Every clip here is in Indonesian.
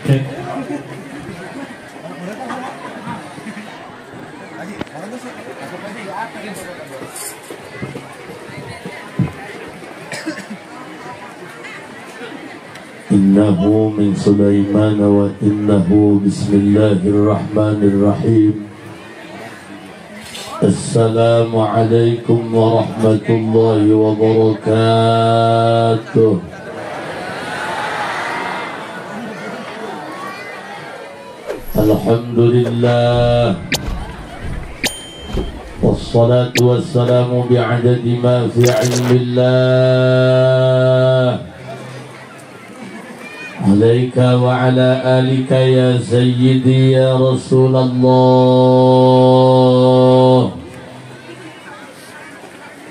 Innahu min Sulaiman wa innahu bismillahirrahmanirrahim. Assalamualaikum warahmatullahi wabarakatuh. Alhamdulillah, wassalatu wassalamu bi'adadi ma fi ilmillah, alaika wa ala alika ya sayyidi ya Rasulullah.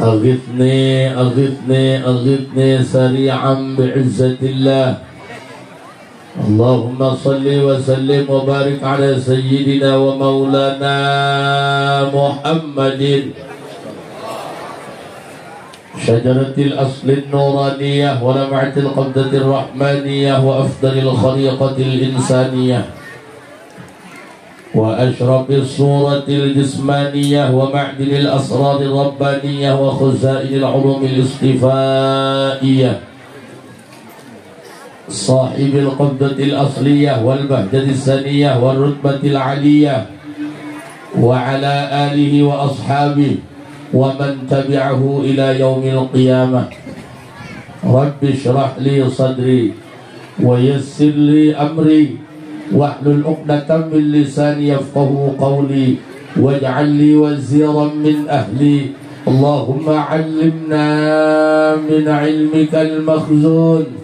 Aghithni, aghithni, aghithni sari'an bi'izzatillah. Allahumma salli wa sallim wa barik ala sayyidina wa maulana Muhammadin syajaratil aslin nuraniyah wa lam'atil qabdatir rahmaniyah wa afdalil khariqatil insaniyah wa ashrafis suratil jismaniyah wa ma'dilil asraril rabbaniyah wa khuzainil ulumil istifaiyah sahibil qabdatil asliyah wal bahjatis saniyah wal rutbatil aliyah wa ala alihi wa ashabihi wa man tabi'ahu ila yaumil qiyamah. Rabbi shrah li sadri wa yassir li amri wahlul 'uqdatam min lisani yafqahu qawli waj'al li waziran min ahli. Allahumma 'allimna min 'ilmikal makhzun.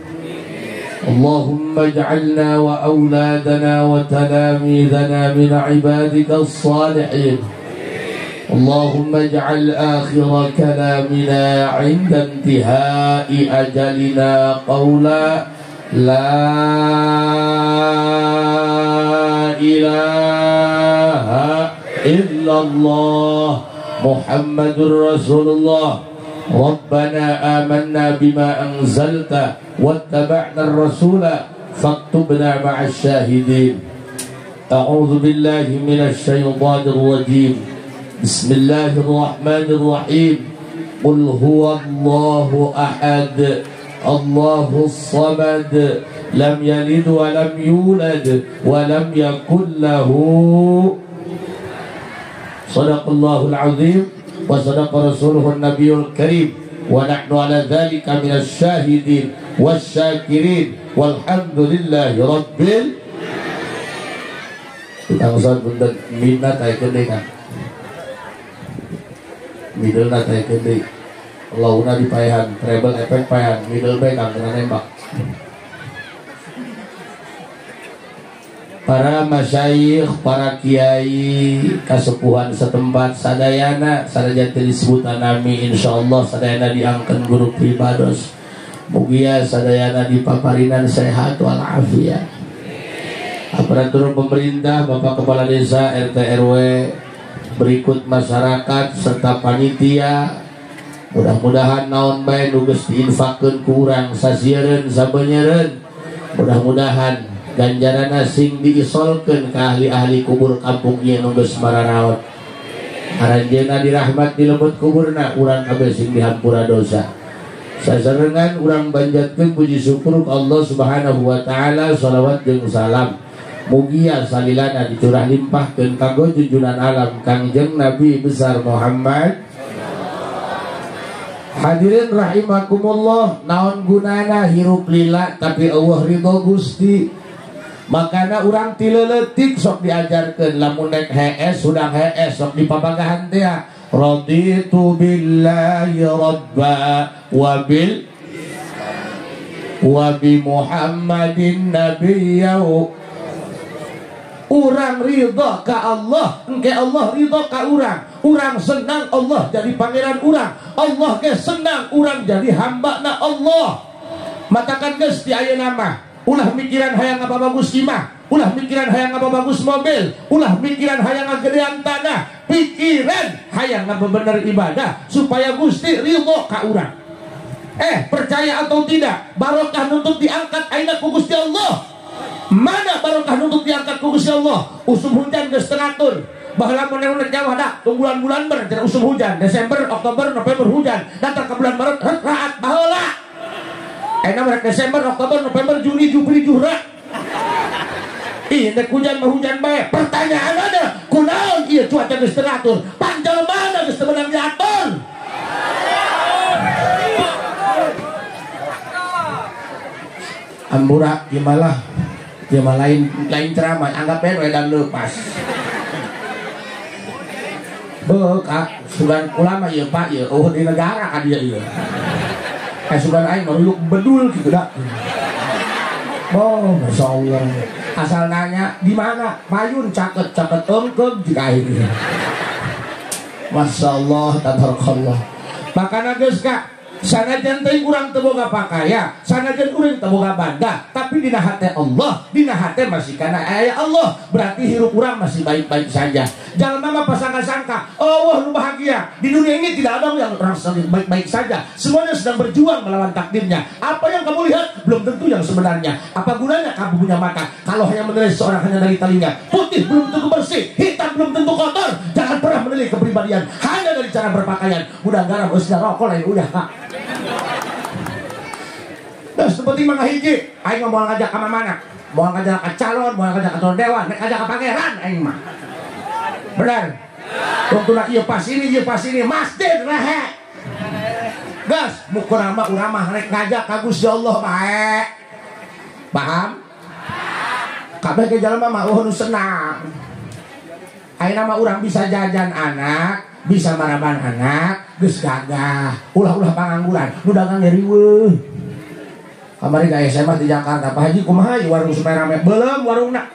Allahumma ij'alna wa awladana wa talamidana min 'ibadikas salihin. Allahumma ij'al akhira kalamina 'inda intihai ajalina qawla la ilaha illallah Muhammadur Rasulullah. Rabbana amanna bima anzalta wattaba'na ar-rasula faktubna ma'as syahidin. A'udzu billahi minasy syaithanir rajim. Bismillahirrahmanirrahim. Qul huwallahu ahad, Allahus samad, lam yalid wa lam yulad wa lam yakul lahu. Shadaqallahul azim wa sadaqa rasuluhun nabiyul karim wa nahnu ala dhalika minasy syahidin wasyakirin walhamdulillahi rabbil alamin. Bunda minat ay kedengan middle na tay kendi launa di payahan treble efek payahan middle back kang nembak. Para masyayikh, para kiai, kasepuhan setempat sadayana sadaja disebut nami insyaallah sadayana diangkeun guru pribados. Mugia sadayana dipaparinan sehat wal afiat. Aparatur pemerintah, Bapak Kepala Desa, RT RW, berikut masyarakat serta panitia, mudah-mudahan naon bae nu geus diinfakkeun ku urang sasieun sabeunyeun, mudah-mudahan ganjarana sing diisolkeun ka ahli-ahli kubur kampung ieu nu geus maranaot. Aranjeunna dirahmat dilebet kuburna, urang kabeh sing dihampura dosa. Sasarengan urang banjatkeun puji syukur ka Allah Subhanahu wa taala, shalawat jeung salam mugia salilana dicurah limpahkeun kanggo junjunan alam Kangjeng Nabi besar Muhammad. Hadirin rahimakumullah, naon gunana hirup lila tapi Allah ridho Gusti. Makana urang ti leuletik sok diajarkeun lamun nek HS sudah HS sok dipabagahan teh raditu billahi rabba wa bil wa bi Muhammadin nabiyya. Urang ridha ka Allah, engke Allah ridha ka urang. Urang senang Allah jadi pangeran urang. Allah ge senang urang jadi hamba na Allah. Matakan geus di ayeuna mah ulah mikiran hayang apa bagus imah, ulah mikiran hayang apa bagus mobil, ulah mikiran hayang ngagedean tanah, pikiran hayang apa bener ibadah supaya Gusti ridho ka urang. Percaya atau tidak, barokah nuntut diangkat aina ku Gusti Allah. Mana barokah nuntut diangkat ku Gusti Allah? Usum hujan geus teu ngatur. Baheula mun Jawa da tunggu bulan-bulan ber usum hujan, Desember, Oktober, November hujan, datang ke bulan Maret raat baheula. Enak merek Desember, Oktober, November, Juni, Juli, Jura. Ih, nek hujan mah hujan bae. Pertanyaan ada, kunaon ieu cuaca geus teu ngatur? Panjalmana geus teu beunang diatur. Ambura gimana? Dia mah lain ceramah, anggap we dan lepas. Kak, sugan ulama ieu Pak ieu, oh di negara ka dia ieu. Sugan aing mah bedul gitu dah. Oh, Masya Allah. Asal nanya di mana? Payun caket engkeug jika aing. Masya Allah, tabarakallah. Makana geus Kak, sanajan teh urang teu boga pakaya, sanajan urang teu boga banda, tapi dina hate Allah, dina hate masih kana aya Allah, berarti hirup urang masih baik-baik saja. Jalma mah pasangka-sangka, Allah lu bahagia. Di dunia ini tidak ada yang orang baik-baik saja. Semuanya sedang berjuang melawan takdirnya. Apa yang kamu lihat belum tentu yang sebenarnya. Apa gunanya kamu punya mata kalau hanya menilai seorang hanya dari telinga? Putih belum tentu bersih, hitam belum tentu kotor. Jangan pernah menilai kepribadian hanya dari cara berpakaian. Udah garam, udah rokok lain udah Kak. Nah, seperti mana hiji, aing mau ngajak ke mana? Mau ngajak ke calon, mau ngajak ke dewan, ngajak ke pangeran aing mah. Benar. Waktu nak ieu pas ini masjid rehe. Gas, mukurang mah urang mah rek ngajak ka Gusti Allah bae. Paham? Kabeh ke jalma mah nu senang. Ayeuna mah urang bisa jajan anak, bisa maraban anak, geus gagah. Ulah-ulah pangangguran, nu dagang riweuh. Kamari ka SMA di Jakarta, Pak Haji kumaha ieu warung supaya rame? Belum warungna.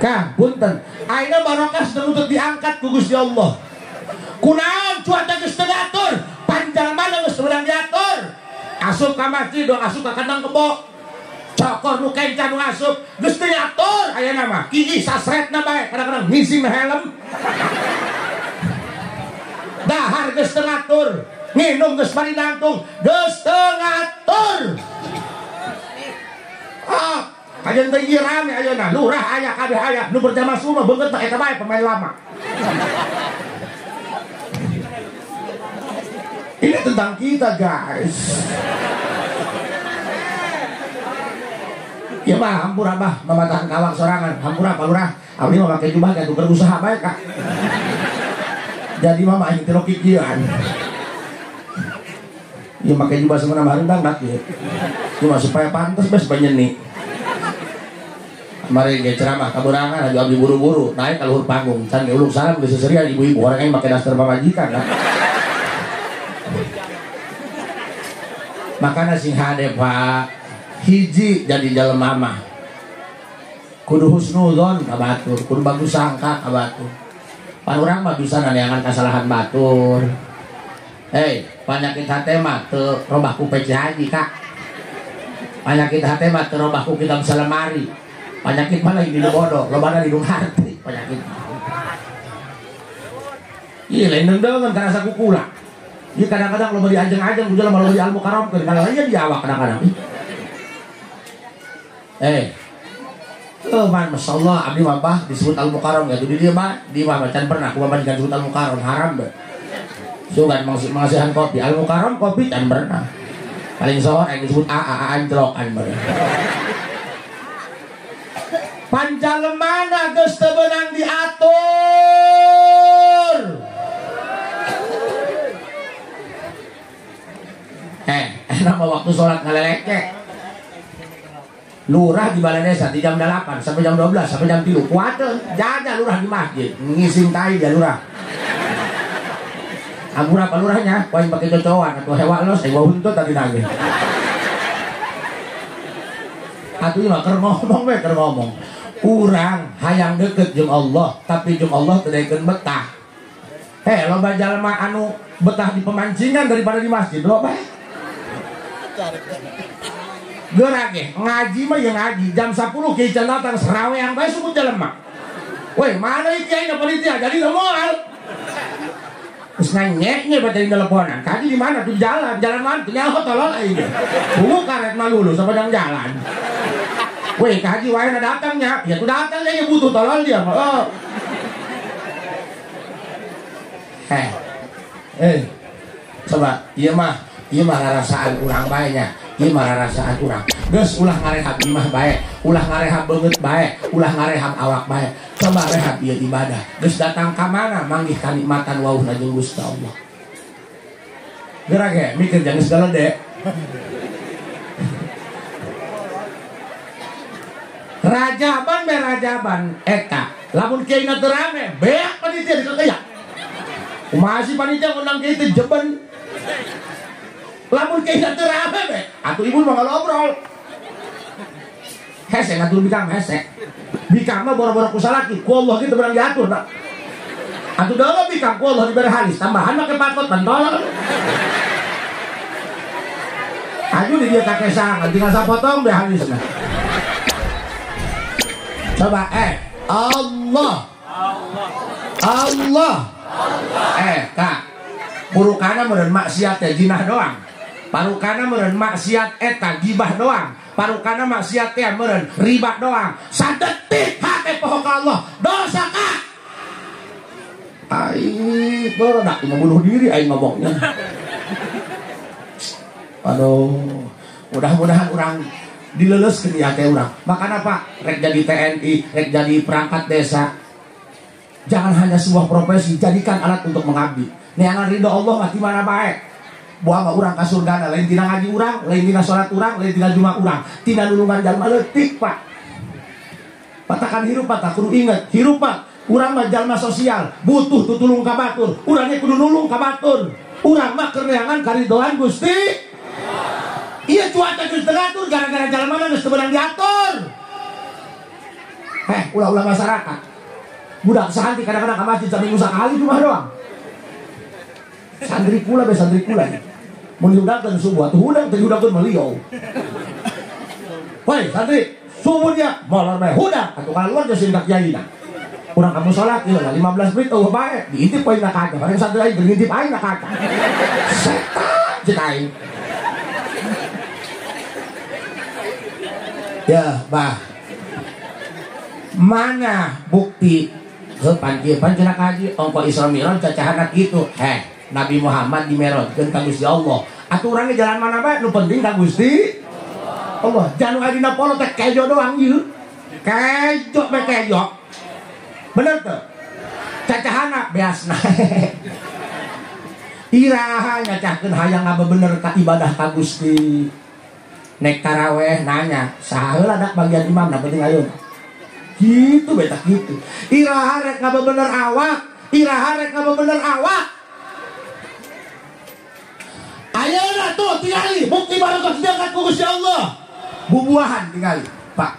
Kah, punten. Ayeuna barokah sedang diangkat ku Gusti Allah. Kunaon cuaca geus teu diatur, panjalmana geus teu diatur. Asup ka masjid, dong asup ka kandang kebo. Cokor nu kencan nu asup geus teu diatur ayeuna mah. Kieu sasretna bae, kadang-kadang misi mah helm. Dahar geus teu ngatur, nginum geus bari nangtung, geus teu ngatur. Kajian teh ieu rame ayeuna, lurah aya kabeh aya, nu berjamaah sunnah beungeut mah eta bae pemain lama. Ini tentang kita guys. Ya mah hampura mah mamatahan kawang sorangan, hampura Pak Lurah. Abdi mah make jubah kan berusaha bae Kak. Jadi mama aing teh kikieuan. Ieu make jubah sebenarnya baru dangdak ieu. Cuma supaya pantas bes banyeni. Mari ge ceramah kaburangan aju abdi buru-buru naik ka luhur panggung can ge uluk salam geus seserian ibu-ibu orang yang make daster pamajikan lah. Makana sing hade Pak hiji jadi jelema mah kudu husnuzon ka batur, kudu bagus sangka ka batur. Pan urang mah bisa naneangan kasalahan batur. Hei, panyakit hate mah teu robah ku peci haji Kak. Panyakit hate mah teu robah ku kitab salemari. Penyakit mana yang di bodoh, lobana di hati penyakit. Iya lain dengan karena saku kula. Iya kadang-kadang lo beli ajeng-ajeng, udah lo beli Al-Mukarram, kadang-kadang aja di awak kadang-kadang. Man, Masya Allah, abdi mabah disebut Al-Mukarram gitu. Di dia mah, di mah macan pernah, aku mah disebut Al-Mukarram haram be. Sugan mengasihan kopi, Al-Mukarram kopi can pernah. Paling sohor yang disebut anjlok an bener. Panjalmana geus teu beunang diatur. Enak mah waktu sholat ngaleleke. Lurah di balai desa di jam 8 sampai jam 12 sampai jam 3. Kuateuh jaga lurah di masjid. Ngising tai dia lurah. Ampura Pak Lurahnya, poin pakai cocokan atau hewan los, bawa huntut tadi nangis. Atuh mah keur ngomong we keur ngomong. Urang hayang deket jeung Allah, tapi jeung Allah teu daekeun betah. Loba jalma anu betah di pemancingan daripada di masjid, loba. Geura ge ngaji mah yang ngaji jam 10 kieu can datang saraweang bae subuh jalma. Weh, mana ieu kiai na panitia jadi moal. Terus nanya baca di teleponan. Kaji di mana tuh jalan mana tuh nyawa tolol aja. Bungu karet malulu sama jalan. Weh kaji wae datangnya. Ya tuh datang dia butuh tolol dia. Oh. Coba iya mah rasaan urang baiknya. Ieu mah rasaan urang. Geus ulah ngarehab ieu mah bae, ulah ngarehab beungeut bae, ulah ngarehab awak bae. Coba rehab ieu ibadah. Geus datang ka mana manggih kanikmatan wauhna jeung Gusti Allah. Gerak ge mikir jangan segala dek. Rajaban eta. Lamun kieu teu rame, beak panitia dikekeyak. Kumaha si panitia ngundang kieu teh jeben. Lamun kieu teu rame be, atuh ibu mah ngobrol. Hese ngatur bikang hese. Bikang mah boro-boro ku salaki, ku Allah kitu berang diatur nak. Atuh deuleu bikang ku Allah dibere halis, tambahan make patot bantol. Aju di dia kakek sang, tinggal sapotong be halisna. Coba Allah. Kak. Purukana meureun maksiat teh jinah doang. Parukana meureun maksiat eta gibah doang. Parukana maksiat teh meureun riba doang. Sadetik hate poho ka Allah. Dosa ka. Ai, barudak bunuh diri aing ngomongnya. Aduh, mudah-mudahan orang dileleskeun di hati orang. Makanya Pak, rek jadi TNI, rek jadi perangkat desa. Jangan hanya sebuah profesi, jadikan alat untuk mengabdi. Neangan ridho Allah mah di mana bae. Buah mah urang ka surgana, lain tina ngaji urang, lain tina salat urang, lain tina jumat urang, tina nulungan jalma leutik, Pak. Patakan hirup Pak, kudu inget, hirup Pak. Urang mah jalma sosial, butuh tutulung ka batur. Urang kudu nulung ka batur. Urang mah keur neangan karidhoan Gusti. Iya cuaca geus teu ngatur gara-gara jalma geus teu beunang diatur. Ulah-ulah masyarakat. Budak santri kadang-kadang ka masjid saminggu sakali cuma doang. Santri pula be santri pula. Mun diudangkeun subuh atuh udang teu diudangkeun meliau. Woi santri, subuh dia molor bae hudang atuh kaluar geus sindak yaina. Urang kamu salat ieu 15 menit eueuh bae diintip poe na kaca. Bareng santri aing ngintip aing na kaca. Setan jeung aing. Ya, bah. Mana bukti pan cenah kaji ongko Isra Mi'raj cacahana kitu. Nabi Muhammad di Mi'rajkeun ka Gusti Allah. Atuh urang jalan mana bae nu penting ka Gusti Allah. Janu adina polo teh kejo doang ieu. Kejo be kejo. Bener teu? Cacahana beasna. Iraha nyacahkeun hayang ngabebener ka ibadah ka Gusti. Nek taraweh nanya, saha heula dak bagian imam na penting ayeuna. Gitu beta gitu. Iraha rek ngabebener awak, Ayeuna tuh tingali bukti barokah diangkat ku Gusti Allah. Bubuahan tingali, Pak.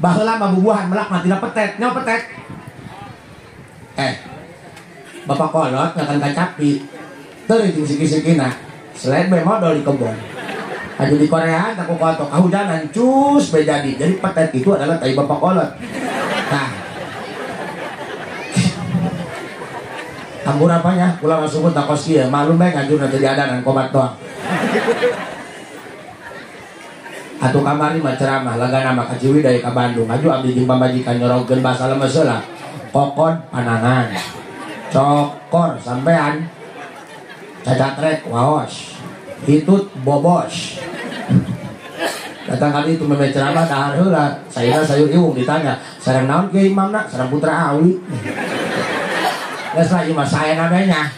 Baheula mah bubuahan melak mah tina petet, nya petet. Bapak kolot ngakan kacapi. Teu jeung siki-sikina. Selain be modal di kebon. Aju di Korea, aku kotok kahujanan, cus bejadi. Jadi petet itu adalah tai bapak kolot. Nah, ambur apanya? Pulang masuk tak kos kia. Malum baik ngajur nanti di adanan komat doang. Atuh kamari mah ceramah, laga nama kaciwi dari ke Bandung. Aju abdi jeung pamajikan nyorongkeun basa lemes heula. Kokon panangan, cokor sampean, cacatrek waos. Hitut bobos. Datang kali itu memang ceramah dahar heula. Sayur iung ditanya, sareng naon kieu imamna? Sareng Putra Awi. Geus lagi mah saya namanya.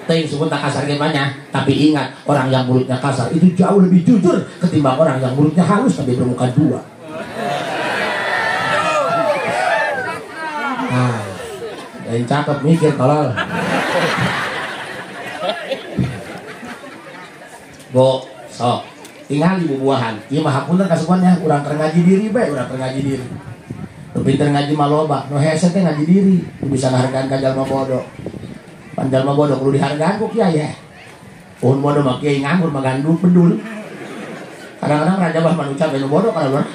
Teuing sebut tak kasar gimana, tapi ingat orang yang mulutnya kasar itu jauh lebih jujur ketimbang orang yang mulutnya halus tapi bermuka dua. Yang cakep mikir tolol. Bo, sok tinggal di bubuahan. Ieu mah hapunten kasukuannya urang keur ngaji diri bae, urang keur ngaji diri. Nu pinter ngaji mah loba, nu hese teh ngaji diri, nu bisa ngahargaan ka jalma bodoh. Pan jalma bodoh kudu dihargaan ku kiai ya. Pohon bodoh mah kiai nganggur mah gandul bedul. Kadang-kadang raja bah manucap nu bodoh kana urang.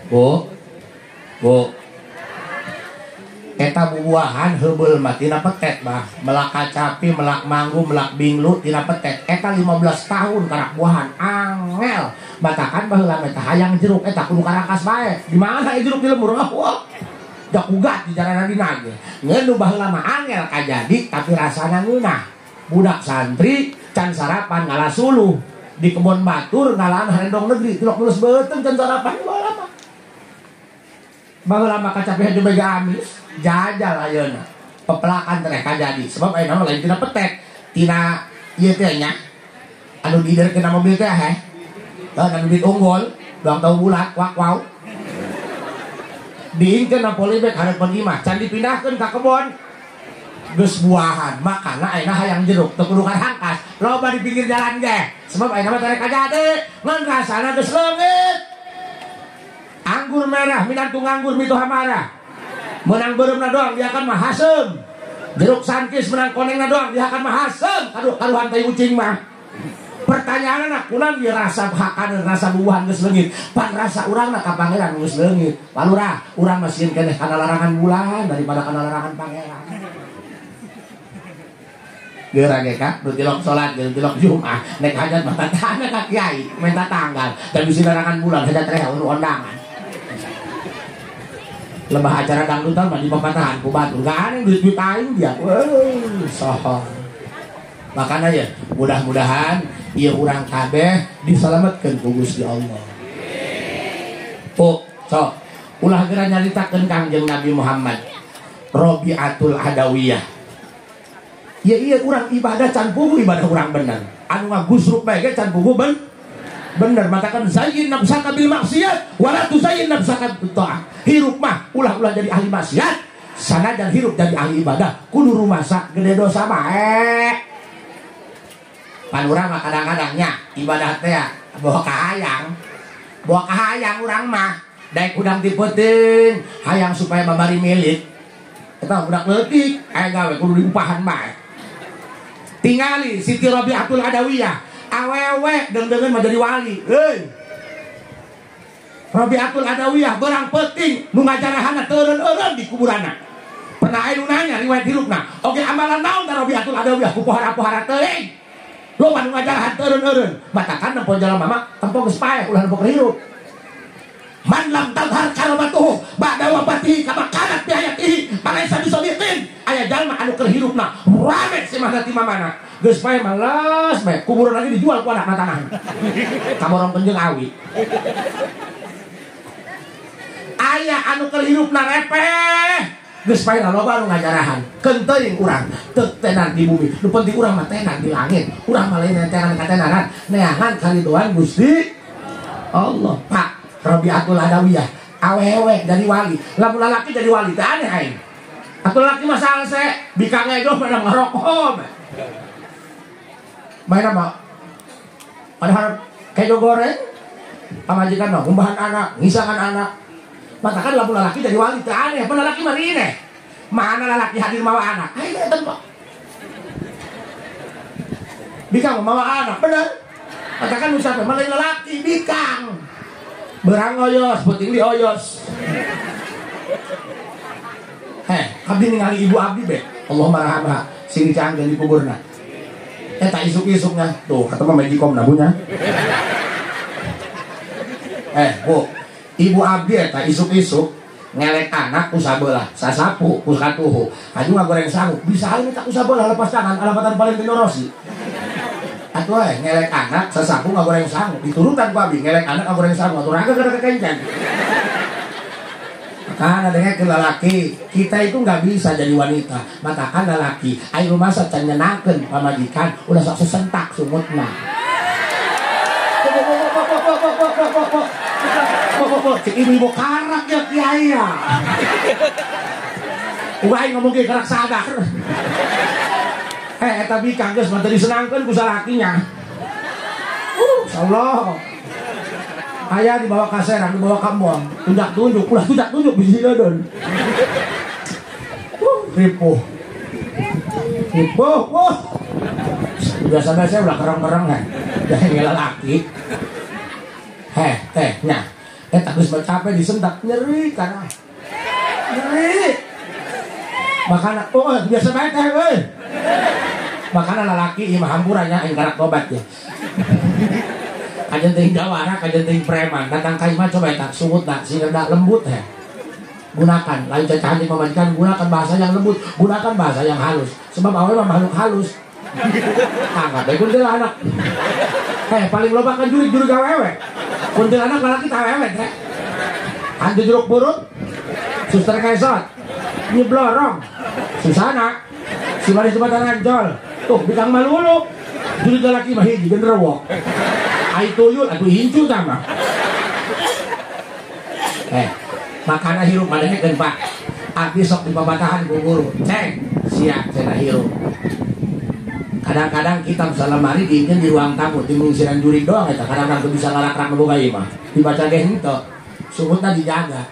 Bu. Eta bubuahan heubeuh mah tina petet mah melak kacapi, melak manggu, melak binglu tina petet. Eta 15 tahun karak buahan angel. Batakan baheula eta hayang jeruk eta kudu karakas bae. Di mana jeruk di lemur? Wah. Jak ugat di jalanan dina ge. Ngeun baheula mah angel kajadi tapi rasana ngeunah. Budak santri can sarapan ngalah suluh. Di kebon batur ngalaan harendong negeri tilok mulus beuteung can sarapan baheula mah. Baheula mah kacapi haju mega amis. Jajal ayeuna pepelakan teh kajadi sebab ayeuna mah lain tina petek tina ieu teh nya anu diiderkeun na mobil teh anu duit unggul ulang tahun bulat wak diingkeun na polybag hareupeun imah can dipindahkeun ka kebon geus buahan makana ayeuna hayang jeruk teu kudu karangkas loba di pinggir jalan ge sebab ayeuna mah teh kajadi ngan rasana geus leungit anggur merah minantu nganggur mituha marah menang bereumna doang dia akan mah hasem. Jeruk sankis menang konengna doang dia akan mah hasem. Aduh karuhan teh ucing mah. Pertanyaanna kunaon ieu rasa hakaneun rasa bubuhan geus leungit. Pan rasa urangna ka pangeran geus leungit. Palurah, urang mah sieun keneh kana larangan bulan daripada kana larangan pangeran. Geura ge ka, nu tilok salat, nu tilok Jumat, nek hajat mah tanya ka kiai, minta tanggal, dan bisi larangan bulan hajat teh anu ondangan. Lebah acara dangdutan mah di papatahan ku batu gak aneh duit aing dia sohor makanya ya mudah-mudahan ieu urang kabeh disalametkeun ku Gusti Allah. Sok ulah geura nyaritakeun Kangjeng Nabi Muhammad Rabi'atul Adawiyah. Ieu urang ibadah can puguh ibadah urang bener anu ngagusruk bae ge can puguh bener matakan zayyin nafsaka bil maksiat wala tuzayyin nafsaka bit ta'ah. Hirup mah ulah-ulah jadi ahli maksiat sanajan hirup jadi ahli ibadah kudu rumasa gede dosa mah pan urang mah kadang-kadangnya ibadah teh bawa kahayang urang mah daek udang dipeuteung hayang supaya babari milik eta budak leutik aya gawe kudu diupahan bae. Tingali Siti Rabi'atul Adawiyah awewe deng-dengen mah jadi wali Rabi'atul Adawiyah berang penting nu ngajarahanna teureun-eureun di kuburanna pernah aya nu nanya riwayat hirupna oge amalan naon da Rabi'atul Adawiyah ku pohara-pohara teuing loba nu ngajarahan teureun-eureun batakan nempo jalema mah tempo geus paeh ulah nempo hirup man lam tadhar karamatuhu ba'da wafatihi kama kanat bi hayatihi malaisa bisadiqin aya jalma anu keur hirupna rame si mah ti mamana geus pae males bae kuburan lagi dijual ku anak tanah kaborongkeun jeung awi aya anu keur hirupna repeh geus pae loba anu ngajarahan keun teuing urang teu tenan di bumi nu penting urang mah tenan di langit urang mah lain tenan katenanan neangan kalidoan Gusti Allah. Pak Rabi'atul Adawiyah awewe jadi wali lamun lalaki jadi wali teh aneh aing atuh lalaki mah salse bikang edo pada ngarokok mainan mah padahal kejo goreng pamajikan mah ngumbahan anak ngisangan anak matakan lamun lalaki jadi wali teh aneh pan lalaki mah rine mana lalaki hadir mawa anak aing eta mah bikang mawa anak bener matakan nu sampe mah lalaki bikang berang oyos, penting di oyos. Abdi ningali ibu abdi be. Allah marhamah, sing canggih di kuburna. Eta isuk-isuknya, tuh kata mah majikom nabunya. Bu, ibu abdi eta isuk-isuk ngelek anak ku sabelah, sasapu ku katuhu. Aju ngagoreng sangu, bisa ini tak ku sabelah lepas tangan alapatan Valentino Rossi. Atuh ngelek anak sasapu ngagoreng sangu diturutan ku abdi ngelek anak ngagoreng sangu atuh raga kada kekencan kan adanya ke lalaki kita itu nggak bisa jadi wanita matakan lalaki ayo masa can nyenangkeun pamajikan ulah sok sesentak sumutna cek ibu karak ya kiai ya uai ngomong ke karak sadar tapi kangges mah tadi senangkan ku salakinya. Insyaallah. Aya dibawa ka serang, dibawa ka mall, tunjuk ulah tunjuk bisi dodon. Ripuh. Biasa-biasa ulah kerang-kerang kan. Dah ngelalaki. Teh nya. Eta geus capek disentak nyeri kana. Nyeri. Makana biasa baik teh euy. Makana lalaki ieu mah hampurannya aing karak tobat ya. Kajen teuing jawara, kajen teuing preman, datang ka imah coba eta sungutna sireda lembut teh. Gunakan, lain cacahan di pemajikan, gunakan bahasa yang lembut, gunakan bahasa yang halus. Sebab awe mah makhluk halus. Angkat bae kuntilanak. Paling loba kan jurig-jurig awewe. Kuntilanak lalaki teh awewe teh. Anu jeruk purut, suster kesot, nyeblorong, susana, si manis jembatan Ancol, tuh bintang malulu, jurig lalaki mah hiji genderuwo. Ai tuyul atuh hincu sama. Makana hirup madengekeun Pak. Abdi sok di pabatahan ku guru. Cek, sia cenah hirup. Kadang-kadang kita salamari diingeun di ruang tamu, di mungsiran jurig doang eta. Kadang-kadang teu bisa ngarak-rak boga ieu mah. Dibaca ge henteu. Sumutna dijaga.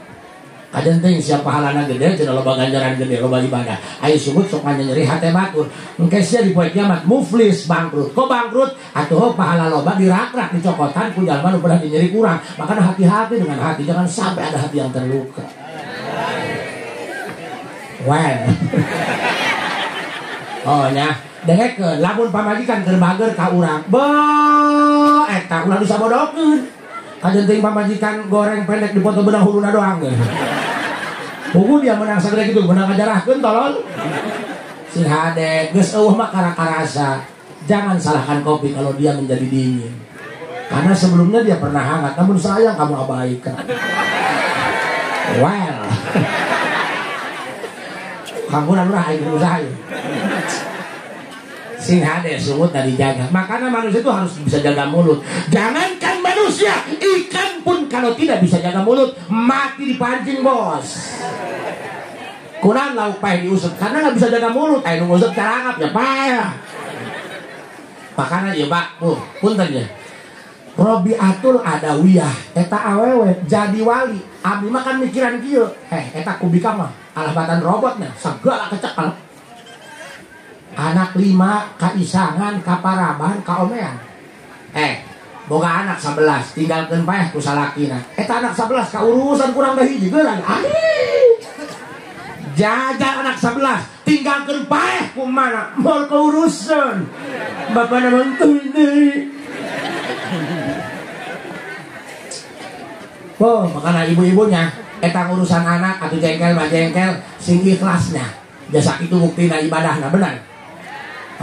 Kajen teh siapa halana gede, cenah loba ganjaran gede, loba ibadah. Aya sumut sok nyeri hate batur. Engke sia di poe kiamat muflis bangkrut. Kok bangkrut? Atuh pahala loba dirak-rak dicokotan ku jalma nu pernah nyeri kurang. Makanya hati-hati dengan hati, jangan sampai ada hati yang terluka. Well. Oh nya, dengekeun lamun pamajikan keur bager ka urang. Beuh, eta ulah disabodokeun. Kajen teuing pamajikan goreng pendek dipoto benang huluna doang ge. Pugu dia menang sagede kitu, menang ngajarahkeun tolol. Si hade geus eueuh mah kara-karasa. Jangan salahkan kopi kalau dia menjadi dingin. Karena sebelumnya dia pernah hangat, namun sayang kamu abaikan. Well. Kamu urang aing usaha. Sing hade sumut dari jaga. Makanya manusia itu harus bisa jaga mulut. Jangankan manusia, ikan pun kalau tidak bisa jaga mulut, mati dipancing bos. Kurang lauk paeh diusut karena nggak bisa jaga mulut. Ayo ngusut carangap ya payah. Makanya ya Pak, punten ya. Robiatul Adawiyah, eta awewe jadi wali. Abdi mah kan mikiran kieu. Eta kubika mah alahbatan robotnya, segala kecekal. Anak 5 kaisangan, kaparaban, kaomean. Boga anak 11, tinggalkeun paeh ku salakina. Eta anak 11 kaurusan kurang dah hiji geurang. Jaga anak 11, tinggalkeun paeh ku mana? Moal kaurusan. Bapana mangteuy deui. Makana ibu-ibunya eta urusan anak atuh jengkel mah jengkel sing ikhlasnya. Jasa kitu buktina ibadahna bener.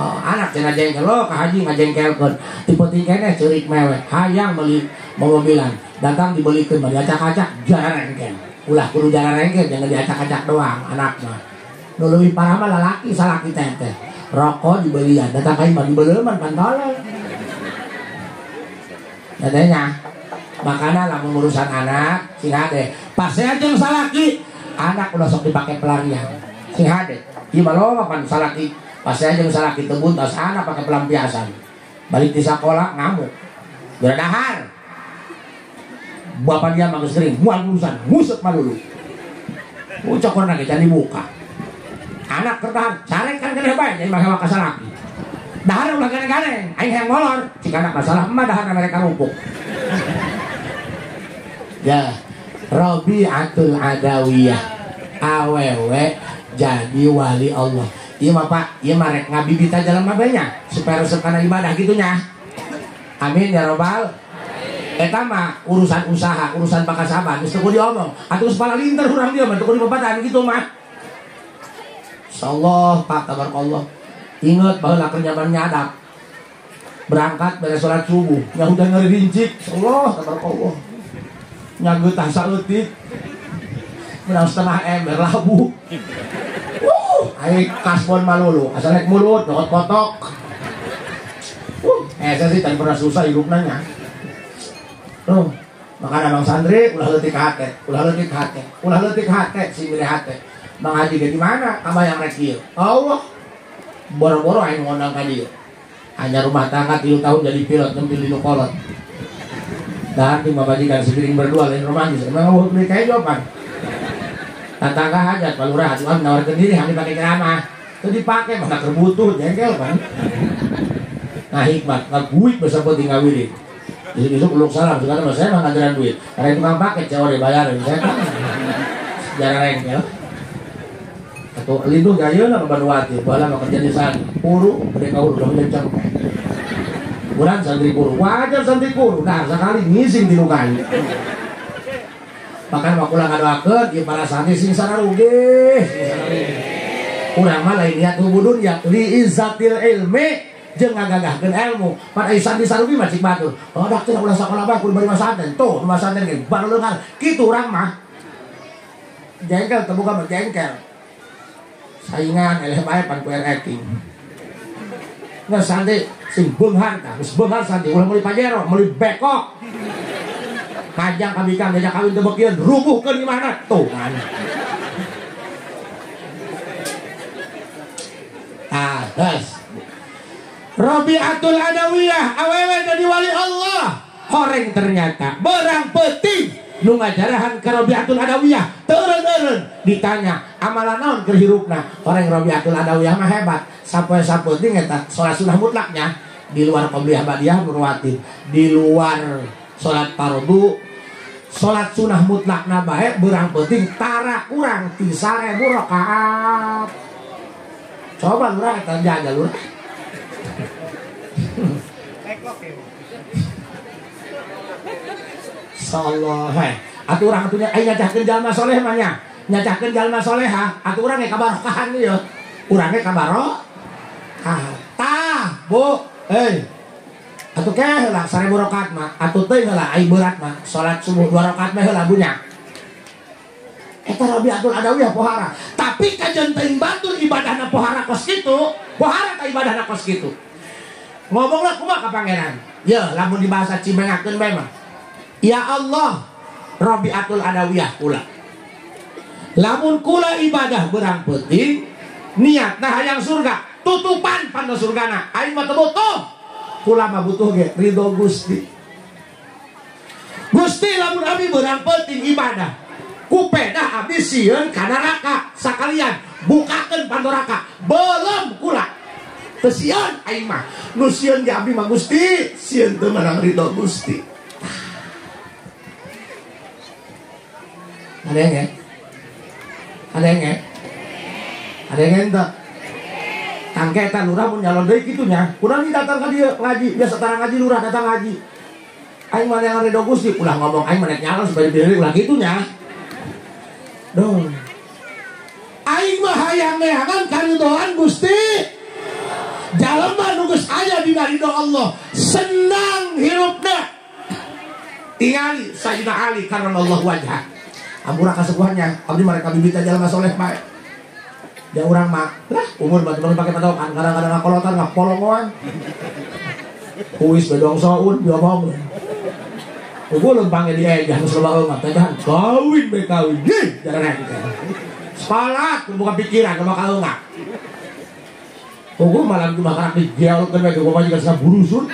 Anak cenah jengkel lo ka haji ngajengkelkeun tipe-tipe keneh ceurik mewek hayang meuli mobilan datang dibelikeun mah diacak-acak jarang rengken ulah kudu jarang rengken jangan diacak-acak doang anak mah nu leuwih parah mah lalaki salaki teh rokok dibelian datang ka imah dibeleuman pantolong dadanya makana lamun urusan anak sing hade pas saya jeung salaki anak udah sok dipake pelarian sing hade ieu mah loba pan salaki pas saya jeung salaki teu buntas anak pakai pelampiasan balik di sekolah ngamuk beradahar bapak dia mah geus gering moal urusan ngusut malulu ucokorna ge can dibuka anak terdahar carek kan keneh bae jadi mah ka salaki dahar ulah gane-gane aing hayang molor cik anak masalah emah dahar mereka rumpuk ya Robiatul Adawiyah awewe jadi wali Allah. Iya mah Pak, iya mah rek ngabibita jalan mabenya supaya resep kana ibadah gitunya. Amin ya robbal. Eta mah urusan usaha, urusan pakasaban, geus teu diomong. Atuh geus pala linter urang dia mah teu dipepatan gitu mah. Insyaallah Pak tabarakallah. Ingat baheula keur nyaman nyadap. Berangkat beres salat subuh, nya hujan ngerincik. Insyaallah tabarakallah. Nya geutah saeutik. Menang setengah ember labu. Ayo kasbon malulu, asal naik mulut, dokot kotok. Saya sih tak pernah susah hidup nanya. Makanya bang santri, ulah letik hati, ulah letik hati, si milih hati. Bang Haji di mana? Kamu yang rekil. Allah, boro-boro aing ngondang ka dieu. Hanya rumah tangga 3 tahun jadi pilot, nyempil di kolot. Dan tim babajikan sepiring berdua lain romantis. Emang mau beli kayak jawaban. Tetangga hajat, Pak Lurah, Tuhan menawarkan diri, hanya pakai ceramah. Itu dipakai, maka terbutuh, jengkel kan. Nah hikmat, ngaguik bersama tinggal wirid. Besok uluk salam, sekarang saya mah ngajaran duit. Karena itu kan pakai, cewek dibayarin, saya kan. Jarang rengkel. atau lindung gaya lah Banuati bala mau kerja di sana puru mereka udah menjadi kurang santri puru wajar santri puru nah sekali ngising di lukai bahkan mau pulang ngadoakeun ieu para santri sing sararuge urang mah lain niat ubudun ya li izzatil ilmi jeung ngagagahkeun ilmu pan ai santri sarugi mah cik batur oh dak teh ulah sakola bae kudu bari masanten tuh masanten ge baru leungar kitu urang mah jengkel terbuka berjengkel saingan eleh bae pan kuel acting nggak santri sing beunghar tah geus beunghar santri ulah meuli pajero meuli bekok kajang kabikang diajak kawin teu beukeun rubuhkeun di mana tuh kan tes Rabi'atul Adawiyah awewe jadi wali Allah horeng ternyata berang penting nu ngajarahan ke Rabi'atul Adawiyah teureun-eureun ditanya amalan naon keur hirupna horeng Rabi'atul Adawiyah mah hebat sampai sapenting eta salat sunah mutlaknya di luar qabliyah ba'diyah nurwatib di luar salat fardu salat sunah mutlakna bae berang penting tara kurang 3.000 rakaat coba lurah eta jaga lurah Insyaallah atuh urang atuh aya nyacahkeun jalma soleh mah nya nyacahkeun jalma soleha atuh urang ge kabarokahan ieu urang ge kabarokah tah bu atuh ke heula 1000 rakaat mah atuh teuing heula ai berat mah salat subuh 2 rakaat mah heula bunya eta Rabi'atul Adawiyah pohara tapi kajen teuing batur ibadahna pohara kos kitu pohara ka ibadahna kos kitu ngomonglah kumaha ka pangeran ya lamun dibahasa cimengakeun bae mah ya Allah Rabi'atul Adawiyah kula lamun kula ibadah berang penting niatna hayang surga tutupan panda surgana aing mah teu butuh kula mah butuh ge ridho Gusti Gusti lamun abi berang penting ibadah kupedah abdi sieun ka neraka sakalian bukakeun pandoraka belum kula teu sieun aing mah nu sieun ge abdi mah Gusti sieun teu menang ridho Gusti ada yang ente tangke eta lurah mun nyalon deui kitu nya kurang datang ka dieu ngaji biasa tara ngaji lurah datang ngaji aing mah yang ridho Gusti ulah ngomong aing mah nyalon supaya diri ulah kitu nya dong aing mah hayang neangan karidhoan Gusti jalema nu geus aya dina ridho Allah senang hirupna tingali Sayyidina Ali karramallahu wajhah ampura kasepuhannya abdi mereka bibita jalma soleh bae dia urang mah lah umur batu pake patokan kadang-kadang ngakolotan ngapolongoan kuis bedong soun diomong ugu lempangnya di ejah geus loba eumah teh kawin bae kawin jarang salat buka pikiran sama kaeungah ugu malam cuma karak digeolkeun bae ku majikan sa burusun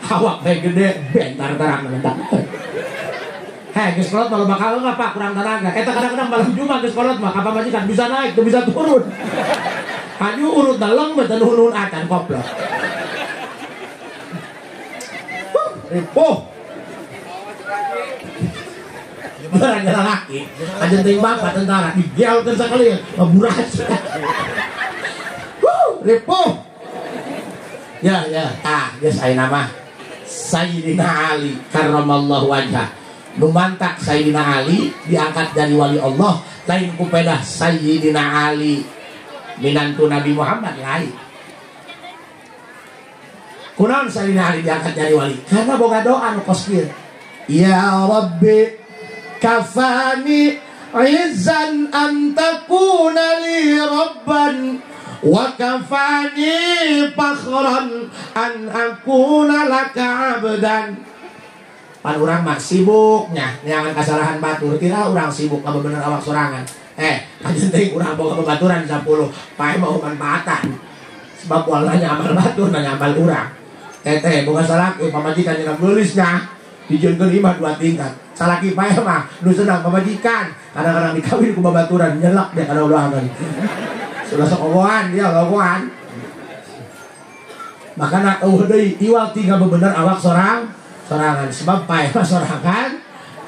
awak bae gede bentar tarang mentak geus kolot malu bakal enggak Pak kurang tenaga eta kadang-kadang malam Jumat geus kolot mah kapal majikan bisa naik teu bisa turun anu urut dalem mah teu nuhun acan koplok ripuh barang jalan laki aja ting bapak tentara digelkeun sakalian ngaburas ripuh ya geus ayeuna mah Sayyidina Ali karramallahu wajhah numantak Sayyidina Ali diangkat dari wali Allah lain kupedah Sayyidina Ali minantu Nabi Muhammad lain kunaon Sayyidina Ali diangkat dari wali karena boga doa nu kosbir ya Rabbi kafani izzan an takuna li rabban wa kafani fakhran an akuna laka abdan pan urang mah sibuknya neangan kasalahan batur kira urang sibuk apa bener awak sorangan anjeun teh urang boga babaturan 10 pae mah manfaatan sebab walanya amal batur nanya amal urang teteh boga salaki pamajikan cenah geulisnya dijieunkeun imah 2 tingkat salaki pae mah nu senang pamajikan kadang-kadang dikawin ku babaturan nyelak dia kana ulangan sudah sokoan dia logoan makana eueuh deui iwal tinggal bebener awak sorangan sebab pae mah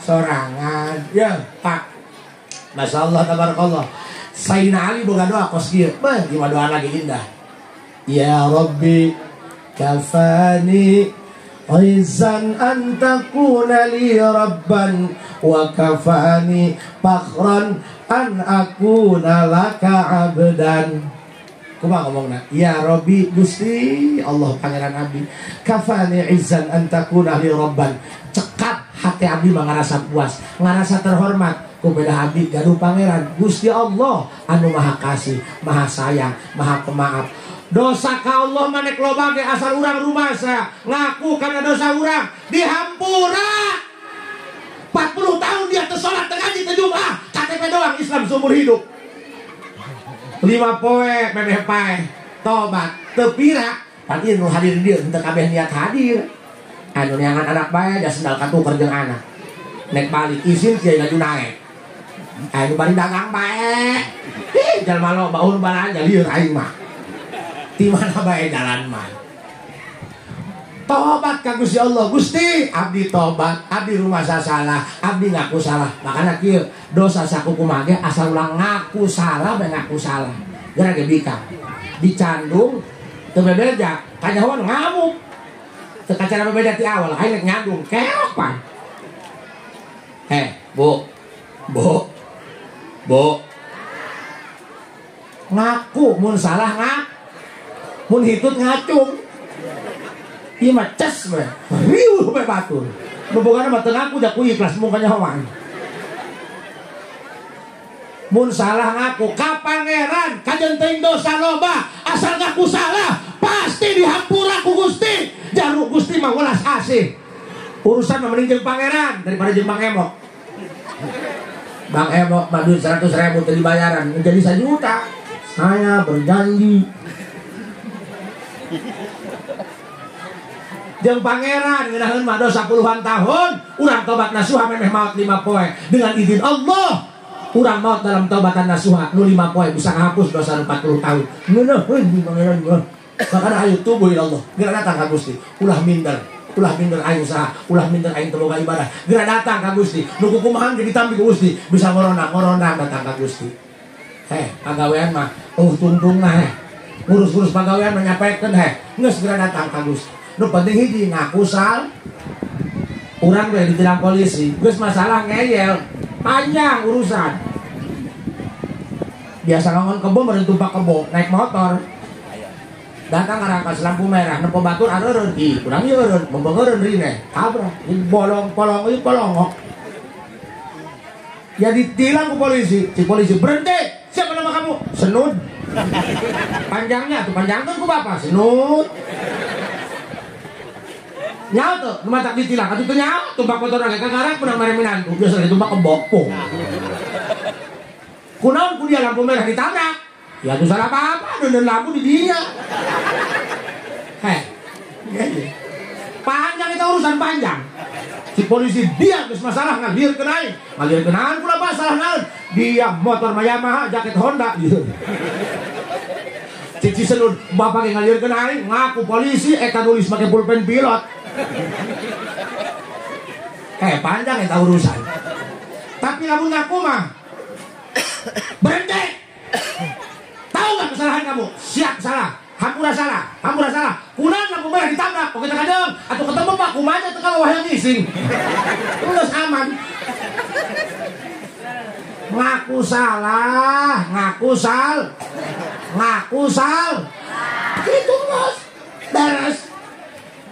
sorangan ya Pak Masya Allah, tabarakallah. Sayyidina Ali boga doa kos kieu. Beuh, gimana doa lagi indah. Ya Rabbi kafani izan an takuna li rabban wa kafani fakhran an akuna laka abdan. Kumaha ngomongna? Ya Rabbi Gusti Allah pangeran abdi kafani izan an takuna li rabban. Cekap hati abdi mah ngarasa puas, ngarasa terhormat ku beda abdi gaduh pangeran Gusti Allah anu maha kasih, maha sayang, maha pemaaf. Dosa ka Allah manek loba ge asal urang rumasa ngaku karena dosa urang dihampura 40 tahun dia teu salat teu ngaji teu Jumat KTP doang Islam seumur hidup 5 poe memeh pae tobat teu pira pan ieu nu hadir dieu teu kabeh niat hadir anu neangan anak bae da sendal katuker jeung anak nek balik izin kieu ngaju nae anu bari dagang bae ih jalma lo baul balanja lieur aing mah di mana bae jalan mah. Tobat ka Gusti Allah. Gusti, abdi tobat, abdi rumah salah, abdi ngaku salah. Makanya kieu dosa sakuku mah ge asal ulang ngaku salah bae ngaku salah. Gara ge bika. Dicandung teu bebeja, kanyahoan ngamuk. Teu kacara bebeda ti awal, aing nyandung keok pan. Bu. Ngaku mun salah ngaku. Mun hitut ngacung ieu mah ces we riuh we batur bebogana mah teu ngaku da ku ikhlas mukanya hoan mun salah ngaku ka pangeran kajenteng dosa loba asal ngaku salah pasti dihampura ku Gusti jaruk Gusti mah welas asih urusan mah mending jeung pangeran daripada jeung Bang Emok. Bang Emok mah duit 100.000 teu dibayaran menjadi 1 juta. Saya berjanji jeung pangeran ngeunaheun mah dosa puluhan tahun urang tobat nasuha memeh maot 5 poe dengan izin Allah urang maot dalam tobatan nasuha nu 5 poe bisa ngahapus dosa 40 tahun ngeunaheun di pangeran mah makana ayo tubuh ila Allah geura datang ka Gusti ulah minder aing usaha ulah minder aing teu boga ibadah geura datang ka Gusti nu kumaha ge ditampi ku Gusti bisa ngorondang datang ka Gusti pagawean mah tungtungna urus pagawean menyampaikan geus geura datang ka Gusti nu penting hiji ngaku sal urang we ditilang polisi geus masalah ngeyel panjang urusan biasa ngangon kebo meureun tumpak kebo naik motor datang ngarangkas lampu merah nempo batur areureun urang ieu eureun membeureun rine kabra bolong-polong ieu polongok ya ditilang ku polisi si polisi berhenti siapa nama kamu Senud panjangnya tuh panjang tuh ku bapak Senud nyawa tuh mata ditilang atuh teu nyawa tumpak motor ge kagarang pernah maremenan tuh biasa tumpak kebopong kunaon ku dia lampu merah ditabrak ya tuh salah apa-apa dan lampu di dinya panjang itu urusan panjang si polisi dia geus masalah ngalirkeun aing kula masalah naon dia motor Yamaha jaket Honda gitu cici Senud bapak ge ngalirkeun aing ngaku polisi eta nulis make pulpen pilot panjang eta urusan tapi lamun ngaku mah berhenti tahu nggak kesalahan kamu siap salah hampura salah kunaon lampu merah ditabrak kok kita kadang atau ketemu Pak kumaha teh kalau wayang ngising geus aman ngaku sal gitu bos beres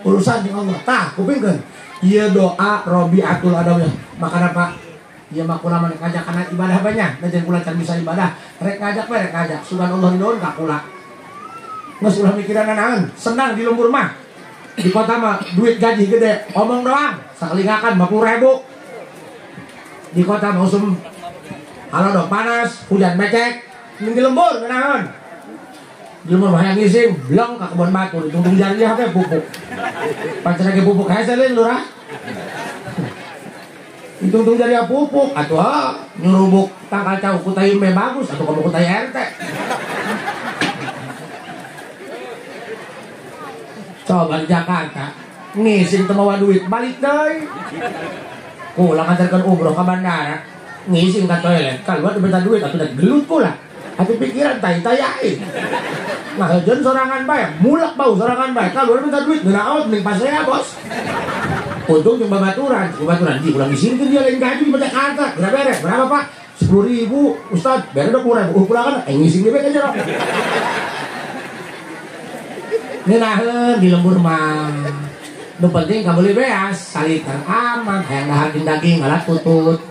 urusan dengan Allah tah kupingkeun ieu doa Robiatul Adawiyah makana Pak ieu mah kula mah ngajak kana ibadah banyak dan kula can bisa ibadah rek ngajak subhanallah nuhun ka kula geus ulah mikiran naon senang di lembur mah di kota mah duit gaji gede omong doang sakelingakan 50.000 di kota mah usum halo dong panas hujan becek di lembur naon di lembur mah yang ngising blong ka kebon batu ditungtung jari teh pupuk pancen ge pupuk hese leun lurah ditungtung jari pupuk atuh nyurubuk tangkal cau kutai me bagus atuh kamu kutai RT coba di Jakarta ngising teu mawa duit balik deui ulah nganterkeun umroh ka bandara ngisi ke toilet keluar minta duit atau udah gelut pula hati pikiran tai-tayain ngajen sorangan bae mulak bau sorangan bae keluar minta duit nggak out nih pas saya bos untung cuma baturan di pulang di sini kan dia lain gaji di Jakarta berapa pak 10.000 Ustad biar udah kurang pulang kan ngisi dia aja dong ini nahen di lembur mah nu penting kamu beli beas salitan aman yang daging malah tutut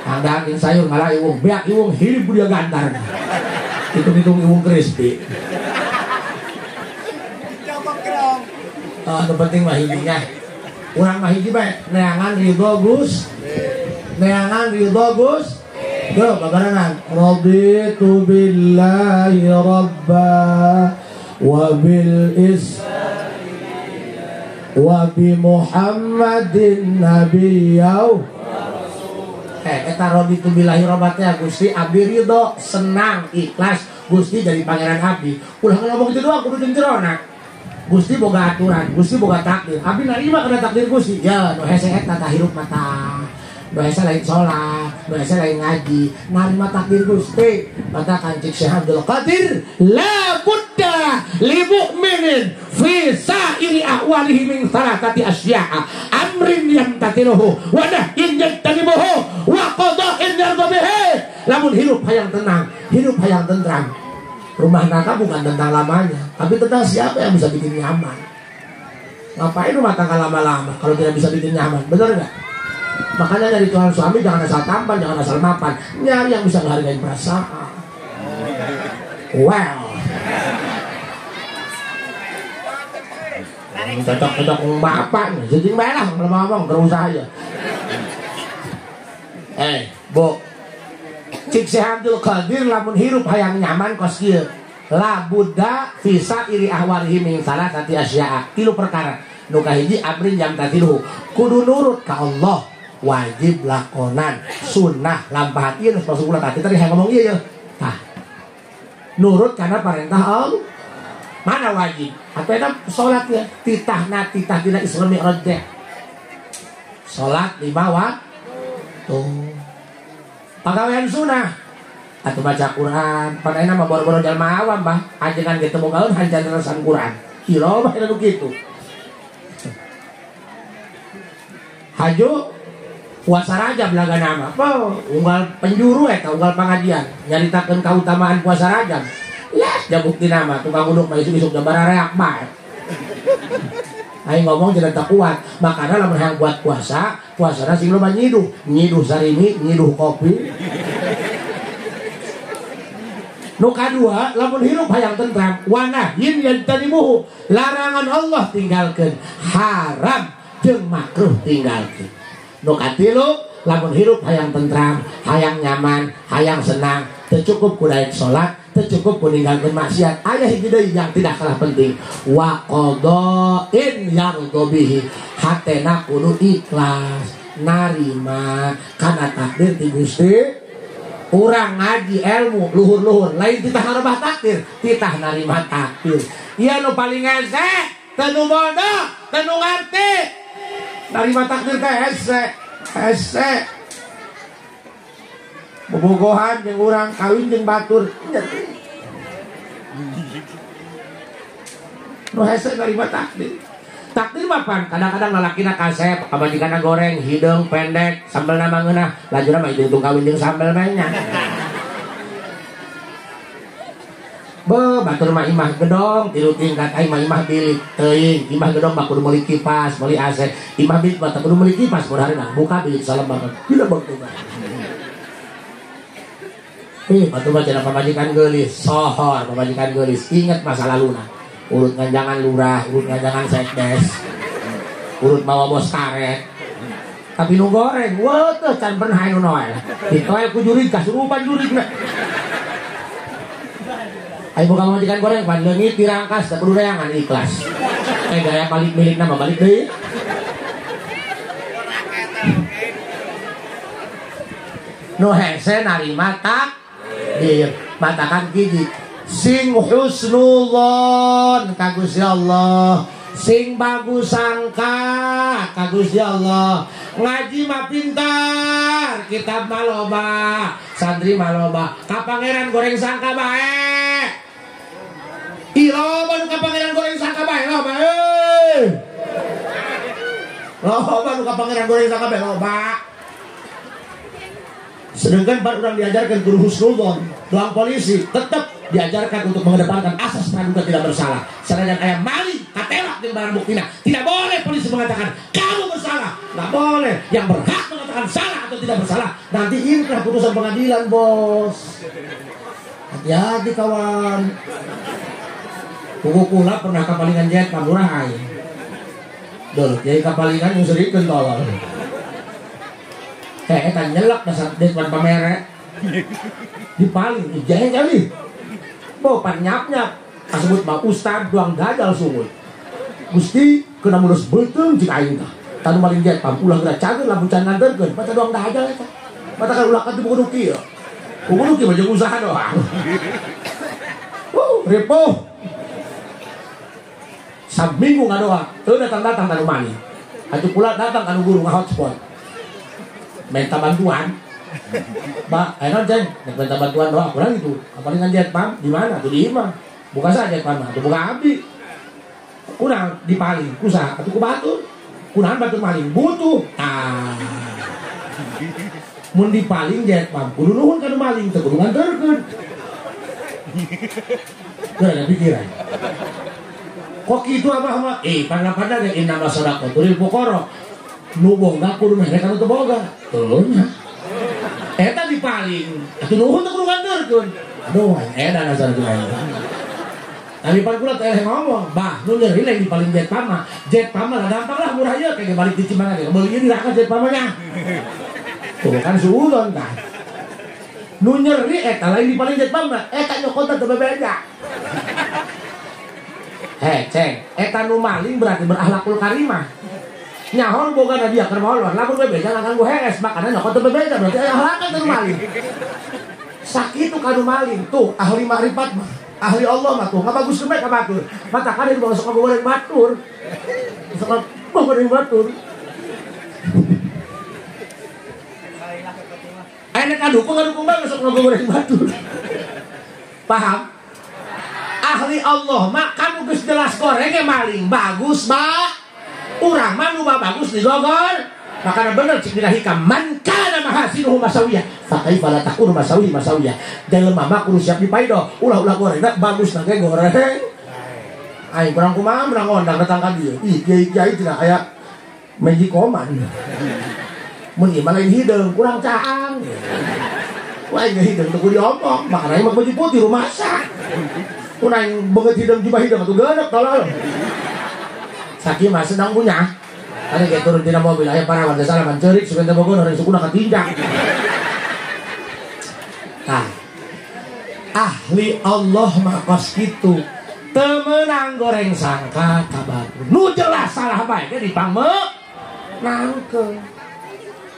yang daging sayur malah iwung beak iwung hidup dia gantar hitung iwung crispy nu penting mah hijinya kurang mah hiji bae neangan ridho Gus yo bagaimana raditu billahi rabba wa bil wa bi Muhammadin nabiyau eta raditu billahi rabbatnya Gusti abdi ridho senang ikhlas Gusti jadi pangeran abdi ulah ngomong itu doang kudu jenjerona Gusti boga aturan Gusti boga takdir abdi narima kana takdir Gusti ya nu hese eta tah hirup mata nu hese lain salat nu hese lain ngaji narima takdir Gusti mata kancik Syekh Abdul Qadir la budda li mu'minin fi sa'iri ahwalihi min salatati asya'a amrin yamtatiluhu wa nahyin yajtanibuhu wa qada'in yarda bihi lamun hidup hayang tenang hidup hayang tentram rumah tangga bukan tentang lamanya tapi tentang siapa yang bisa bikin nyaman ngapain rumah tangga lama-lama kalau tidak bisa bikin nyaman bener nggak makanya dari Tuhan suami jangan asal tampan jangan asal mapan nyari yang bisa menghargai perasaan wow cocok bapak jadi melah kalau ngomong terus aja bu cik Syekh Abdul Qadir lamun hirup hayang nyaman kos kieu la budda fisa iri ahwalihi min salatati asya'a tilu perkara nu kahiji amrin jam tatiluhu kudu nurut ka Allah wajib lakonan sunnah lampahan ieu geus masuk ulah tadi hayang ngomong ieu tah nurut karena perintah Allah mana wajib apa eta salat ya titah dina Islami rajah salat 5 waktu pagawean sunnah atau baca Quran pada nama boro-boro jalma awam bah ajengan gitu mau gaun hancan resan Quran kilo bah itu gitu haju puasa Rajab laga nama unggal penjuru unggal pengajian nyaritakeun kautamaan puasa Rajab ya bukti nama tukang uduk mah isuk gambar reak bae aing ngomong jangan tak kuat makanya lamun hayang buat puasana sing loba nyiduh sarimi nyiduh kopi nu kadua lamun hirup hayang tentram wanah yin yantanimuhu larangan Allah tinggalkeun haram jeung makruh tinggalkeun nu katilu lamun hirup hayang tentram hayang nyaman hayang senang teu cukup ku daek salat teu cukup ku ninggalkeun maksiat aya hiji deui yang tidak kalah penting wa qada'in yarda bihi hatena kudu ikhlas narima kana takdir ti Gusti urang ngaji ilmu luhur-luhur lain titah ngarobah takdir titah narima takdir ieu nu paling hese teu nu bodoh teu nu ngarti narima takdir teh hese bobogohan jeung urang kawin jeung batur nu hese narima takdir mapan kadang-kadang lalakina kasep kabajikana goreng hidung pendek sambel nama ngeunah lajurna mah hitung kawin jeung sambel mainnya batur mah imah gedong tilu tingkat ai mah imah bilik teuing imah gedong mah kudu meuli kipas meuli AC imah bilik mah kudu meuli kipas kudarina buka bilik salembar tidak begitu batur mah cenah pamajikan geulis sohor pamajikan geulis inget masa laluna urut nganjangan lurah urut nganjangan sekdes urut bawa bos karet tapi nu goreng wah tuh can pernah anu noel ditoel ku jurig kasurupan jurig na ayo buka majikan goreng pan leungit dirangkas da kudu reangan ikhlas gaya balik milik nama balik deui nu hese narima takdir matakan gigi sing husnudzon ka Gusti Allah sing bagus sangka kagus ya Allah, ngaji mah pintar, kitab mah loba, santri mah loba, ka pangeran goreng sangka bae. Loba nu ka pangeran goreng sangka bae loba loba nu ka pangeran goreng sangka bae loba. Sedangkan pada orang diajarkan guru husnudzon, doang polisi tetap diajarkan untuk mengedepankan asas praduga tidak bersalah. Sedangkan ayam maling, katelak di barang buktinya. Tidak boleh polisi mengatakan kamu bersalah, nggak boleh. Yang berhak mengatakan salah atau tidak bersalah nanti inkrah putusan pengadilan, bos. Hati-hati kawan. Kukula pernah kapalingan jet pamurah aing. Dul, jadi kapalingan yang serikeun tolol. Eta nyelak dasar depan pamere dipaling ijahe kali mau nyap-nyap kasebut mah ustad doang gagal sungguh Gusti kena mulus beuteung cik aing tah tanu maling jet pam ulah geura cageun lamun can nganterkeun mata doang gagal eta mata kan ulah katu kudu kieu mah jeung usaha doang repo sabminggu ngadoa teu datang-datang tanu maling atuh pula datang kanu guru ngahotspot minta bantuan, Pak, enak ceng, minta bantuan doang, kurang gitu. Apalagi jet pam, di mana? Tuh di imah, buka saja jet pam, tuh buka api, kurang dipaling, kusah, atau kubatur, kurang batur maling, butuh, mun dipaling jet pam, kudu nuhun kan maling, kudu nganterkeun, gak ada pikiran. Kok gitu apa? Pandang-pandang yang inna masyarakat, turil pokoro. Nu boga kudu mereka nu teu boga. Tulunya. Eta dipaling. Atuh nuhun teh kudu nganterkeun. Aduh, edan asal teh aing. Tapi pan kula teh ngomong, bah, nu nyeri lain dipaling jet pama. Jet pama lah gampang lah murah ieu kayak balik di Cimangan ge. Beuli di raka jet pamanya. Tuh kan suudon kan. Nu nyeri eta lain dipaling jet pama. Eta nyokot teh bebeda. Ceng, eta nu maling berarti berakhlakul karimah. Nyahon boga na dia keur molor lamun we beja nganggo gue heres makana nyokot teu bebeja berarti aya halakan teu maling. Sakitu kanu maling tuh ahli makrifat mah. Ahli Allah mah tuh ngabagus ke mereka batur. Mata kan dibawa sok goreng batur. Sok goreng batur. Aya kadukung bae sok goreng batur. Paham? Ahli Allah mah kanu geus jelas goreng maling bagus mah. Urang mah nu bagus digogor. Makanya bener cik dina hikam man kana mahasinuhu masawiyah fa kaifa la takunu masawiyah. Jelema mah kudu siap dipaido. Ulah-ulah goreng bagus na ge goreng. Aing kurang kumaha menang ngondang datang ka dieu. Ih kiai-kiai cenah aya magikoman. Mun ieu mah lain hideung kurang caang. Wah ieu hideung teu kudu diomong. Makana ieu mah baju putih rumah sak. Mun aing beungeut hideung jubah hideung atuh geunep tolol. Saking mah sedang punya. Ada kayak turun tina mobil aya para warga salah menceurik sebentar bogoh orang sukuna katinjak. Nah. Ahli Allah mah kos kitu. Teu meunang goreng sangka ka batur. Nu jelas salah bae ge dipangmeunangkeun.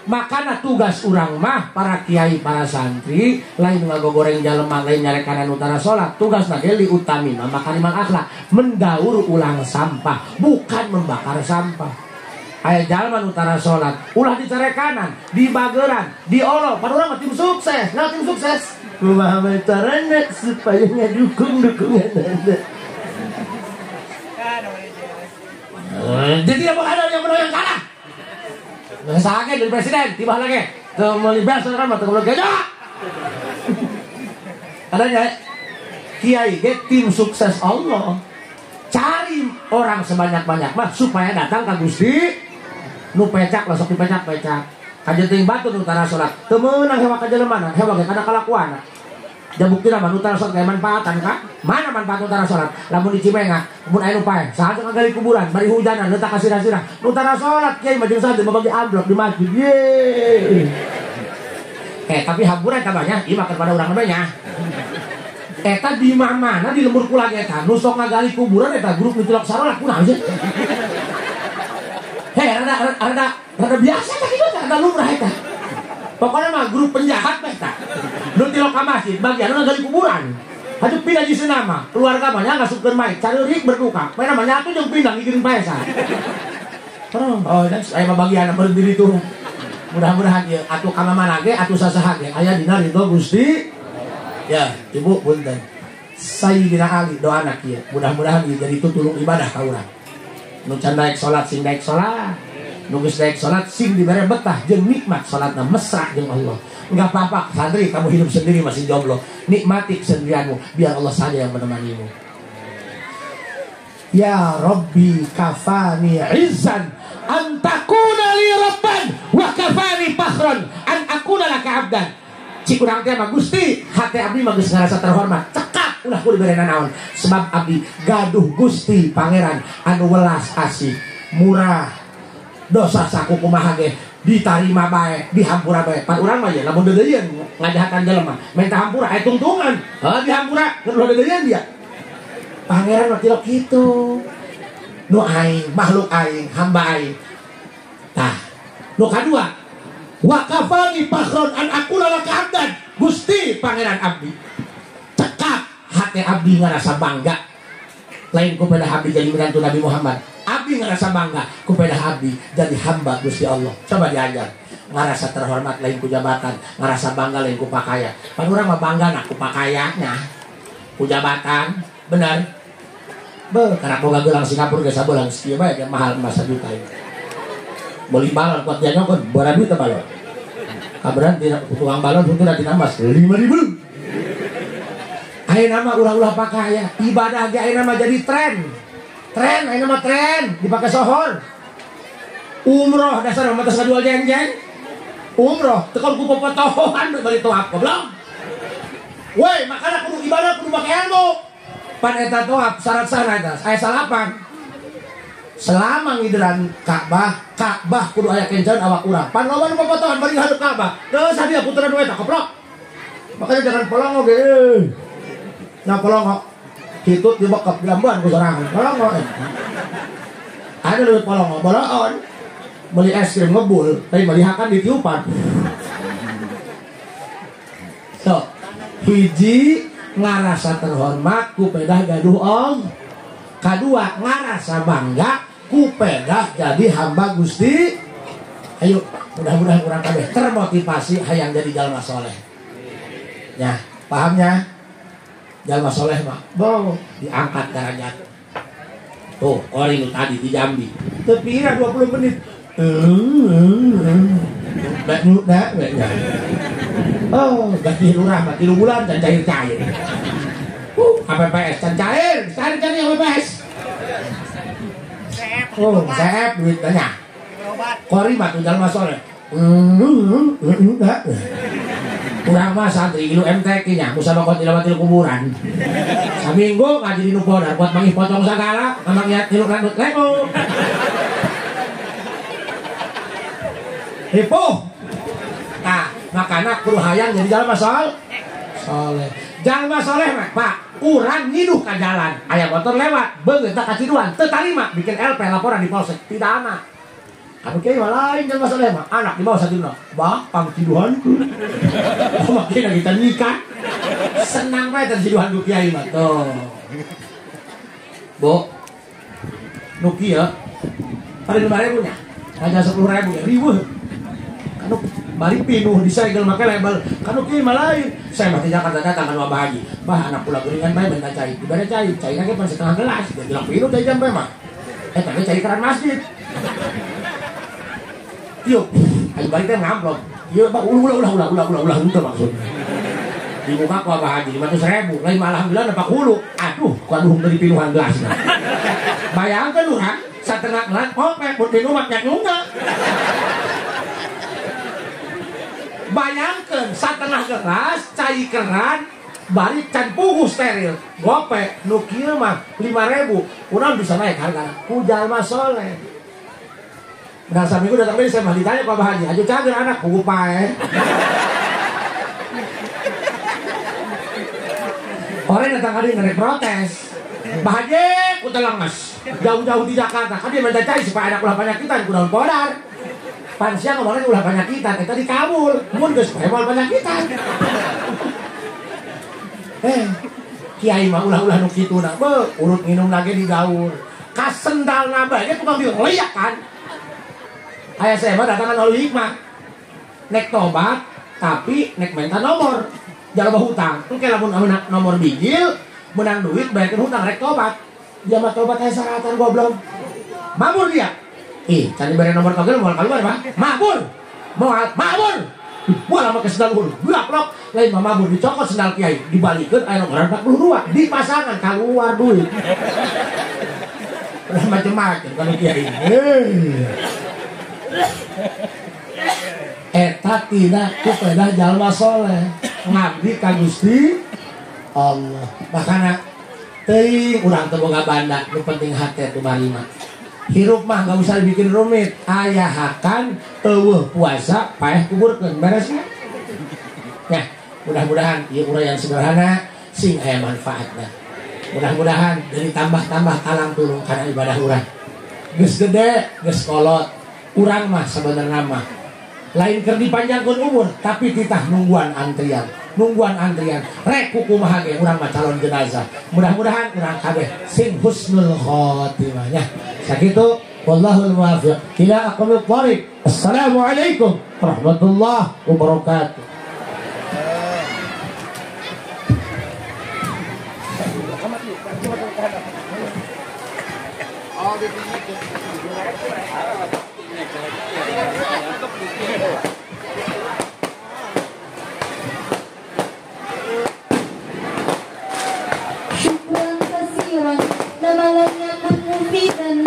Makana tugas urang mah para kiai para santri lain ngagogoreng jalema lain nyarekan utara salat tugasna ge liutami makarimal akhlak mendaur ulang sampah bukan membakar sampah. Aya jalema utara salat ulah di carekanan di bageran di olo pan urang mah tim sukses nah tim sukses kumaha carana supaya ngadukung-dukungan jadi apa ada yang menang yang kalah. Sakit dari presiden, tiba lagi. Kembali besok kan mata kembali gajah. Adanya kiai, tim sukses Allah. Cari orang sebanyak-banyak mah supaya datang ke Gusti. Nu pecak lah, sok dipecak-pecak. Kajenting batu nu utara salat. Teu meunang hewa ka jelema, hewa ge kana kalakuan. Da buktina mah utara salat ge manfaatan ka? Mana manfaat utara salat? Lamun di Cimenga, mun aya nu pae, saha ngagali kuburan, bari hujanan, leutak ka sirah-sirah. Utara salat kiai mah jeung sadeu babagi amplop di masjid. Ye. Tapi haburan kabanya ieu mah kepada urang banyak. Eta di mana di lembur kula eta nu sok ngagali kuburan eta grup nu cilok sarolah kunaon aja. Rada biasa tah kitu rada lumrah eta. Pokoknya mah grup penjahat eta. Nu tilok ka masjid bagian ngagali kuburan. Atuh pindah di senama, keluarga mah nya ngasupkeun maik, careurik berduka. Main namanya atuh jeung pindah ngikirin paesa. Oh, dan saya mah bagian berdiri tuh. Mudah-mudahan ya atuh ka mana ge, atuh sasaha ge aya dina ridho Gusti. Ya, Ibu punten. Sayyidina Ali doana kieu. Mudah-mudahan ieu jadi tutulung ibadah ka urang. Nu can daek salat sing daek salat. Nu geus daek salat sing dibere betah jeung nikmat salatna mesra jeung Allah. Enggak apa-apa, santri, kamu hidup sendiri masih jomblo. Nikmati kesendirianmu, biar Allah saja yang menemanimu. Ya Rabbi kafani izzan an takuna li rabban wa kafani fakhran an akuna laka abdan. Cik urang teh mah Gusti, hate abdi mah geus ngarasa terhormat. Cekak ulah kudu berenan naon. Sebab abdi gaduh Gusti Pangeran anu welas asih, murah. Dosa saku kumaha ge ditarima bae, dihampura bae. Pan urang mah ya lamun deudeuyeun ngajahakan jelema, minta hampura aya tungtungan. Dihampura keur deudeuyeun dia. Pangeran mah tidak gitu. Nu aing, makhluk aing, hamba aing. Tah, nu kadua, wa kafani fakhron an aqula laka abdan. Gusti Pangeran abdi. Cekap hati abdi ngarasa bangga. Lain ku pada abdi jadi menantu Nabi Muhammad. Abdi ngerasa bangga kepada abdi jadi hamba Gusti Allah. Coba diajar. Ngerasa terhormat lain ku jabatan, ngerasa bangga lain ku pakaian. Pan urang mah bangga nak ku pakaiannya. Ku jabatan, benar. Karena boga gelang Singapura ge sabelang kieu bae ge mahal emas 1 juta. Beli balon kuat dia nyokot, berapa duit balon? Kabaran tidak tukang balon untuk nanti nambas 5.000. Ayeuna mah ulah-ulah pakaian, ibadah ge ayeuna mah jadi tren. Tren, ini mah tren, dipakai sohor. Umroh, dasar mah tas ngajual jeng-jeng. Umroh, tekan ku popotohan bari toap goblok. Woi, makanya kudu ibadah kudu pakai ilmu. Pan eta toap syarat-syarat eta, aya salapan. Selama ngidran Ka'bah, Ka'bah kudu aya kencan awak urang. Pan loba nu popotohan bari hadeup Ka'bah. Teu sadia puteran we eta goblok. Makanya jangan polongo ge. Nah polongo hitut di bakap gambar ku sorangan. Polongo. Ada leuwih polongo, boloon. Beli es krim ngebul, tapi melihakan ditiupan. So, hiji ngarasa terhormat ku pedah gaduh om. Kadua ngarasa bangga ku pedah jadi hamba Gusti. Ayo, mudah-mudahan urang kabeh termotivasi hayang jadi jalma soleh. Ya, pahamnya? Jalma soleh mah, diangkat derajat. Tuh, orang itu tadi di Jambi. Tepira 20 menit. Oh, ganti lurah mah 3 bulan dan cair-cair. APPS dan cair, cari APPS. Oh, saya duit banyak. Kori mah tuh jalma soleh. Kurang mah santri ilu MTQ nya musa bakot ilawatil kuburan. Saminggu ngaji di Nupodar buat mangih potong segala amak lihat tiluk rambut lego. Hipo. Nah, makana kudu hayang jadi jalma soleh. Jalma soleh mah, Pak, urang ngiduh ka jalan, aya motor lewat, beungeut tak kaciduan, teu tarima bikin LP laporan di polsek, tidak anak. Anu kieu mah lain jalma soleh mah, anak di bawah sadina. Bah, pangciduhanku. Makin kita nikah. Senang bae terciduhan ku kiai mah tuh. Bu. Nu kieu pada 5.000 nya. Aja 10.000 ya riweuh. Kanu bari pinuh disegel make label. Kanu kieu mah lain. Saya mah di Jakarta datang kan Mbah Haji. Bah anak pula geuningan bae benta cai. Dibere cai, caina ge pan setengah gelas. Dia bilang pinuh teh jam bae mah. Eta ge cai keran masjid. Yuk, ayo balik teh ngamplop. Yuk, Pak, ulah itu maksudnya. Di muka ku Abah Haji 500.000, lain malah alhamdulillah dapat hulu. Aduh, ku aduh dari pinuhan gelas. Bayangkan lu kan, setengah gelas, kope, pun minum maknya nunga. Bayangkan, setengah gelas, cai keran, balik can pugu steril. Gope, nu kieu mah 5.000, urang bisa naik harga. Ku jalma soleh. Nah, saminggu datang ini saya mah ditanya ke Abah Haji, ayo cager anak, kugu pae. Orang datang kali ngerek protes. Mbah Haji, ku telenges. Jauh-jauh di Jakarta, kan dia minta cai supaya anak ulah penyakitan, ku daun podar. Pan siang kemarin ulah penyakitan, kita dikabul. Mun geus supaya ulah penyakitan. kiai mah ulah-ulah nu kituna urut minum lagi di gaul kas sendal nambah dia tukang dileyak kan. Ayah saya mah datangan oleh hikmah nek tobat tapi nek minta nomor jangan hutang itu kayak lamun nomor bigil menang duit bayarin hutang rek tobat dia mah tobat kayak syaratan goblok mabur dia cari bayar nomor togel mau keluar mah mabur buah lama ke sendal hulu blok lain mah mabur dicokot sendal kiai dibalikkan ayo nomor 42 dipasangan keluar duit udah macem-macem kalau kiai eta tidak kepada jalma soleh ngabdi ka Gusti Allah makanya teuing urang teu boga banda nu penting hate teu marima hirup mah gak usah dibikin rumit ayahakan eueuh puasa paeh kuburkeun beres ya mudah-mudahan ieu urang yang sederhana sing aya manfaatna mudah-mudahan dari tambah-tambah alam tulung karena ibadah urang geus gede geus kolot urang mah sebenarnya mah lain keur dipanjangkeun umur tapi titah nungguan antrian rek kumaha ge urang mah calon jenazah mudah-mudahan urang kabeh sing husnul khotimah nya sakitu wallahul muwaffiq ila aqwamit thariq. Assalamualaikum warahmatullahi wabarakatuh. Syukran kasiran, nama lainnya mufidan